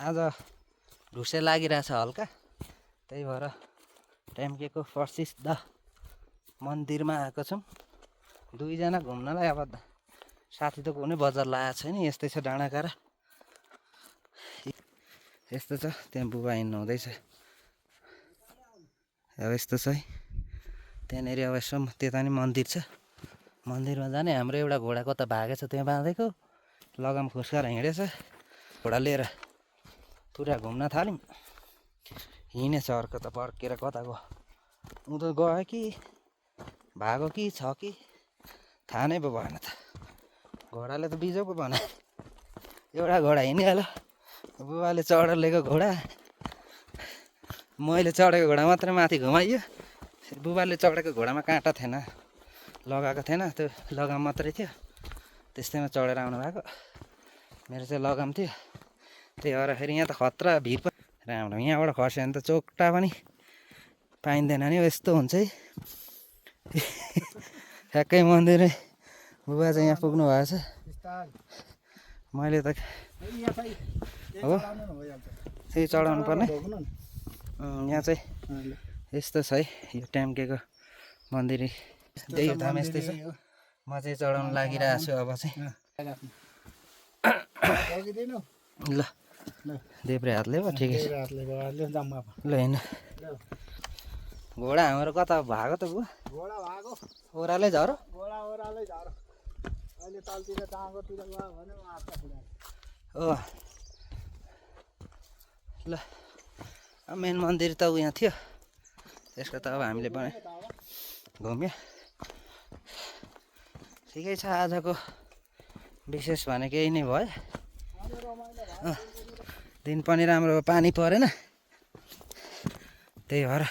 आज ढुसे लागिरहेछ हल्का, त्यही भएर टेम्केको प्रसिद्ध मन्दिरमा आएको छौँ। दुईजना घुम्नलाई। अब साथी त कुनै बजार लगाएको छैन, यस्तै छ डाँडाकाँडा यस्तो छ। त्यहाँ बुबा हिँड्नु हुँदैछ। अब यस्तो छ है त्यहाँनिर। अब यसो त्यता नि मन्दिर छ, मन्दिरमा जाने। हाम्रो एउटा घोडा कता भागेछ त्यहाँ बाँधेको, लगाम खुस्काएर हिँडेछ। घोडा लिएर पुरा घुम्न थाल्यौँ। हिँडेछ अर्को त पर्केर कता गयो, उँधो गयो कि भागो कि छ कि थाहा नै पो भएन त। घोडाले त बिजोको बनायो। एउटा घोडा हिँडिहाल्यो, बुबाले चढेर लिएको घोडा, मैले चढेको घोडा मात्रै माथि घुमाइयो। बुबाले चढेको घोडामा काँटा थिएन, लगाएको थिएन, त्यो लगाम मात्रै थियो, त्यस्तैमा चढेर आउनु भएको। मेरो चाहिँ लगाम थियो, त्यही भएर फेरि यहाँ त खतरा भिड पनि राम्रो। यहाँबाट खस्यो भने त चोक्टा पनि पाइँदैन नि, यस्तो हुन्छ है। ठ्याक्कै मन्दिरै बुबा चाहिँ यहाँ पुग्नु भएछ। मैले त हो त्यही चढाउनु पर्ने। यहाँ चाहिँ यस्तो छ है यो टेम्केको मन्दिर। देवधाम यस्तै छ। म चाहिँ चढाउनु लागिरहेको छु अब चाहिँ। ल देब्रे हातले भयो, ठिकै छ। ल हिँड। घोडा हाम्रो कता भागो त बुवा? घोडा भागो, ओह्रालै झरो। घोडा ओह्रालै झरो। अहिले तलतिर डाँगोतिर गयो भने मार्छ पुरा। हो ल मेन मन्दिर त यहाँ थियो, त्यसको त अब हामीले घुम्यो। ठिकै छ। आजको विशेष भने केही नै भयो। दिन पनि राम्रो पानी परेन, त्यही भएर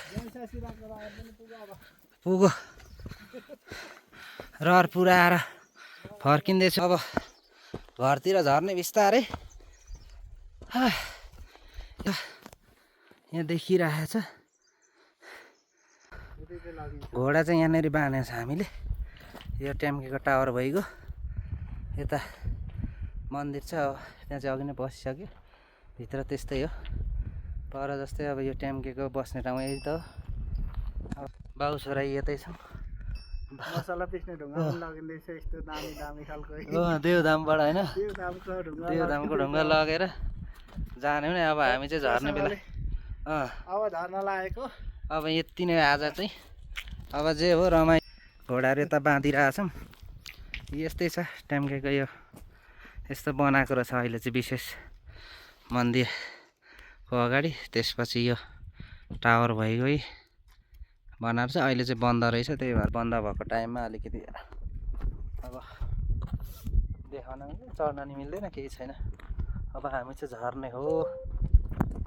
पुगो रहर पुऱ्याएर फर्किँदैछु अब घरतिर झर्ने बिस्तारै। यहाँ देखिरहेछ घोडा चाहिँ यहाँनिर बाँधेको छ हामीले। यो टेम्केको टावर भइगयो, यता मन्दिर छ। अब त्यहाँ चाहिँ अघि नै बसिसक्यो, भित्र त्यस्तै हो पर जस्तै। अब यो टेम्केको बस्ने ठाउँ यही त हो। अब बाउ छोरा यतै छौँ। मसला पिस्ने ढुङ्गा पनि लगिँदैछ, यस्तो दामी दामी खालको। देवधामबाट होइन, देवधामको ढुङ्गा लगेर जाने भने। अब हामी चाहिँ झर्ने बेला अब झर्न लागेको। अब यति नै आज चाहिँ। अब जे हो रमाइ घोडाहरू यता बाँधिरहेछौँ। यस्तै छ टेम्केको यो यस्तो बनाएको रहेछ अहिले चाहिँ विशेष मन्दिरको अगाडि। त्यसपछि यो टावर भइगयो बनाएर चाहिँ अहिले चाहिँ बन्द रहेछ। त्यही भएर बन्द भएको टाइममा अलिकति अब देखाउन चढ्न नि मिल्दैन, केही छैन। अब हामी चाहिँ झर्ने हो।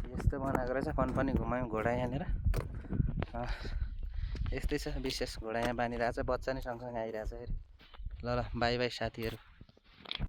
यस्तो बनाएको रहेछ, पनि घुमायौँ घोडा यहाँनिर। यस्तै छ विशेष। घोडा यहाँ बाँधिरहेछ, बच्चा नि सँगसँगै आइरहेछ फेरि। ल बाई बाई साथीहरू।